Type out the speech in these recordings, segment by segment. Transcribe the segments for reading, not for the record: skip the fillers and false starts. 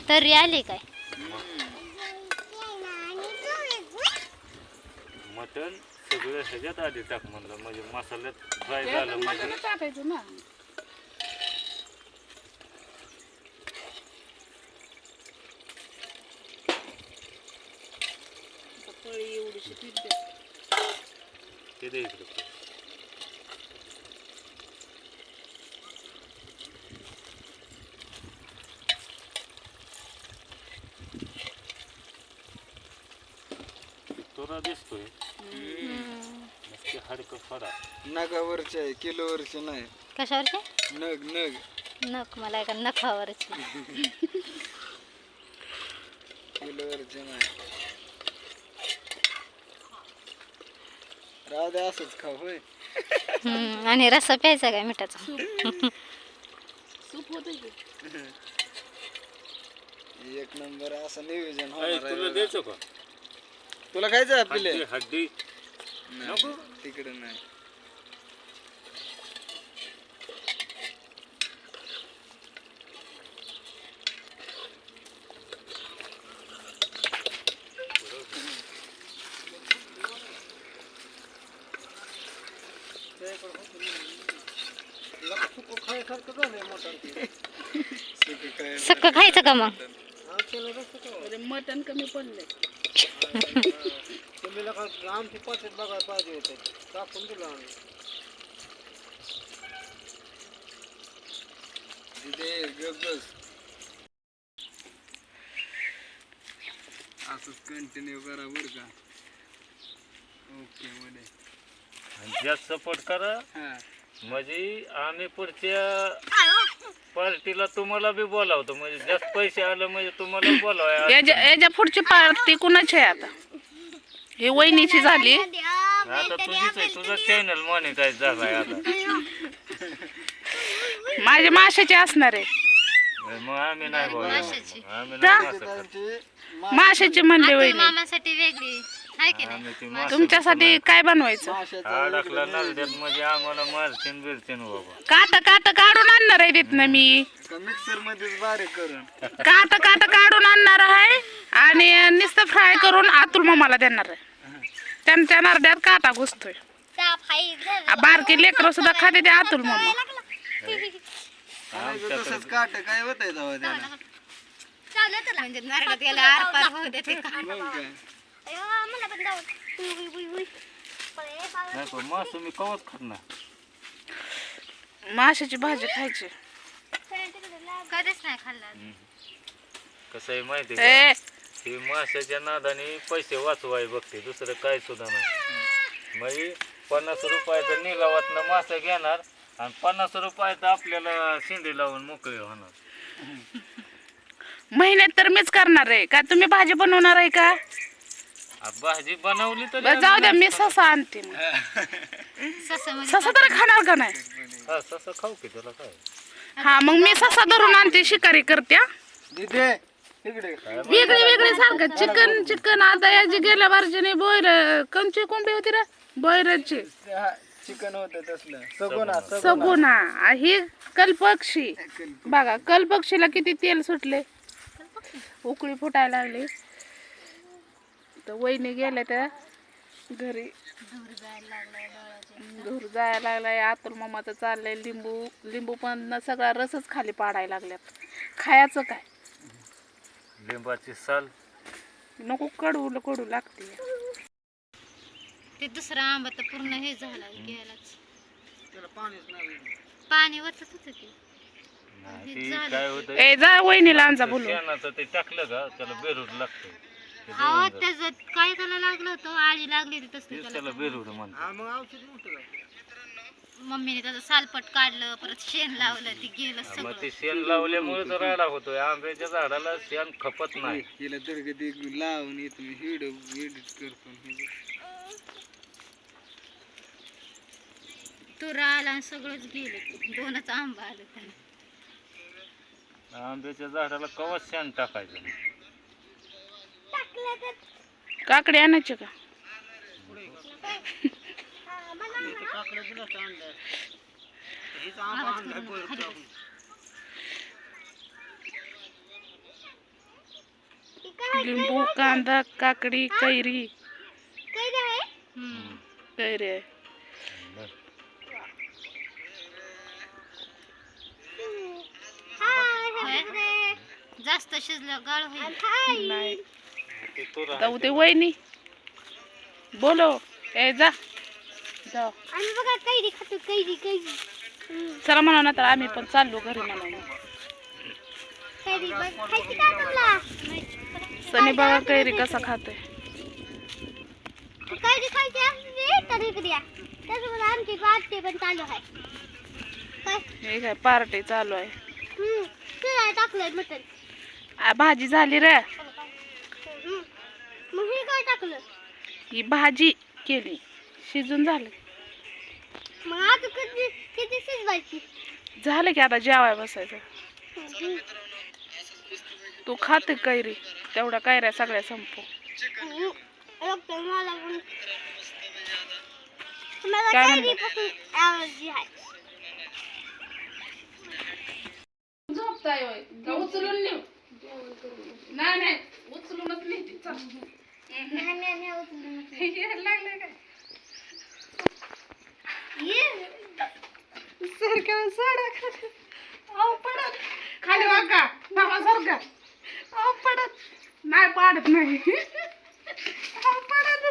तरी आली काय? मटण सगळं ह्याच्यात आधी टाक म्हणलं म्हणजे मसाल्यात फ्राय झालं म्हणजे टाकायचं ना. पळी एवढीशी पीठ दे. ते दे इकडे. तुला दिसतोय नक्की हाडकं फडा नगावरचे आहे, किलोवरचे नाही. कशावरचे? नग नग नख मला एका नखावरची. किलोवरचे नाही. राहू दे असंच खाऊ होय. आणि रस्सा प्यायचा काय मिठाचा? सूप होतं की. एक नंबर असं नियोजन तुला होणार. द्यायचं का? तुला खायचं आपले? हड्डी नको तिकडे नाही. सक्क खायचं का मग? अरे मटण कमी पडलंय. आमची पद्धत बघायला पाहिजे होते. टाकून दिलं आम्ही. असंच कंटिन्यू करा बरं का. ओके मध्ये जास्त सपोर्ट करा म्हणजे आम्ही पुढच्या पार्टीला तुम्हाला बी बोलावतो म्हणजे जास्त पैसे आलं म्हणजे तुम्हाला बोलाव. याच्या पुढची पार्टी कुणाची आहे आता? ही वहिनीची झाली. आता तुझीच आहे, तुझं चॅनल मॉनिटाईज झालाय आता. माझ्या माशाची असणार आहे. मग आम्ही नाही बोलणार. माशाची. आम्ही नाही मासा खात. माशाची म्हणले वहिनी. मामासाठी वेगळी आहे की नाही? आम्ही ती मासा तुमच्यासाठी काय बनवायचं? अडकला नरड्यात म्हणजे आम्हाला मारतीन बिरतीन बाबा. काट काढून आणणार आहे तिथनं मी. मिक्सर मध्येच बारीक करून काट काढून आणणार आहे आणि नुसतं फ्राय करून अतुल मामाला देणार आहे. त्यांच्या नरड्यात काटा घुसतोय. बारकी लेकरं सुद्धा खाते ते अतुल मामा. तसंच काट काय होत आहे तेव्हा त्याला. म्हणजे नरडात गेला आरपार होऊ देते का? मग काय नाही पण मास मी कवच खात नाही. माशाची भाजी खायची. कधीच नाही खाल्ला. कसं आहे माहिती ए ही माशाच्या नादाने पैसे वाचवाय बघते, दुसरं काय सुद्धा नाही. म्हणजे 50 रुपयाचं निलावातनं मासा घेणार आणि 50 रुपयाचं आपल्याला शिंदे लावून मोकळे होणार. महिन्यात तर मीच करणार आहे का? तुम्ही भाजी बनवणार आहे का? भाजी बनवली तर बरं जाऊ द्या, मी ससा आणते मग. ससा तर खाणार का नाही? हा ससा खाऊ की त्याला काय. हा मग मी ससा धरून आणते, शिकारी करते. दिदे इकडे वेगळे सारखं चिकन आता याची गेल्या वर्षीने बोयर कोणची कोंबडी होती रे? बोयरची चिकन होतं तसलं सगुना. ही कल्पक्षी बघा, कल्पक्षीला किती तेल सुटले, उकळी फुटायला लागली. तर वहिनी गेल्या त्या घरी, धूर जायला लागलाय. अतुल मामाचं चाललंय लिंबू पण सगळा रसच खाली पाडायला लागल्यात. खायचं काय? लिंबाची साल नको, कडू लागते. ते दुसरा आंबा तर पूर्ण हे झाला गेलाच. त्याला पाणीच नाही. पाणी वरच होत ते. ती काय होतं ए जा वहिनीला आणजा बोलू. शेणाचं ते टाकलं का त्याला बेरूड लागतं. अहो त्याचं काय त्याला लागलं होतं, आळी लागली होती तसली त्याला त्याला. बेरूड म्हणतात. हा मग औषध मोठं मम्मीने त्याचं सालपट काढलं, परत शेण लावलं, ते गेलं मग सगळं. ते शेण लावल्यामुळे तर राडा होतोय. आंब्याच्या झाडाला शेण खपत नाही. हिला तर कधी लावून येतो मी एडिट करतो. तुरा आला आणि सगळंच गेलं. दोनच आंबा आलं त्याला. आंब्याच्या झाडाला कवच शेण टाकायचं नाही. काकडे आणायचे का? लिंबू कांदा काकडी कैरी हम्म. कैरी आहे. होय? जास्त शिजलं गाळ होईल. नाही ती तुरा जाऊ ते वहिनी बोलो ए जा जाऊ चला म्हणा ना तर आम्ही पण चाललो घरी म्हणा. सनी बघा कैरी कसा खातोय. हे काय पार्टी चालू आहे. टाकलंय मटन. भाजी झाली रे. मग हे काय टाकलं? ही भाजी केली शिजून झालं. मग आता किती शिजवायची? झालं की आता जेवाय बसायचं. तू खाते कैरी तेवढ्या कैऱ्या सगळ्या संपू. काय म्हणलं? झोपताय होय? का उचलून नेऊ? नाही नाही उचलूनच नेते. चल. यायला लागलंय काय? सारख्या साड्या खाली. अहो पडत खाली वाका बाबा सारखा. अहो पडत नाही पाडत नाही. अहो पडत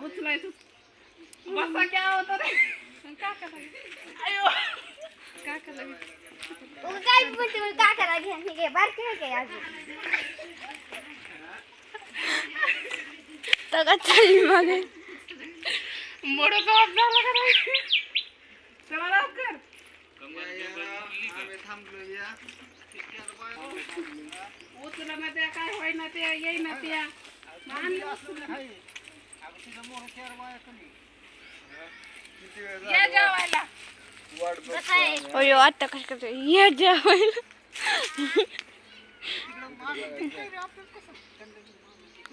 उचलायचं बसा क्या होतं रे. काका अयो काका काकाला घे बारकी आहे काय अजून? मोठं जबाब झाला का नाही? चला लवकर. उचला ना त्या काय होय ना त्या येई ना त्या आणलं उचलून. या जेवायला. अयो आता कसं करतो ये जेवायला.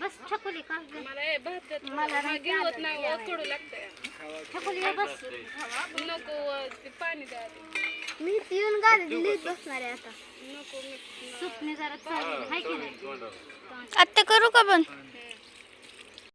बस छकुली का मला घेवत नाही कडू लागतंय. छकुली बस नको ते पाणी द्या. मी पिऊन गाडी दिली बसणार आहे आता. नको सुपणे जरा चालू आहे की नाही? आता करू का पण?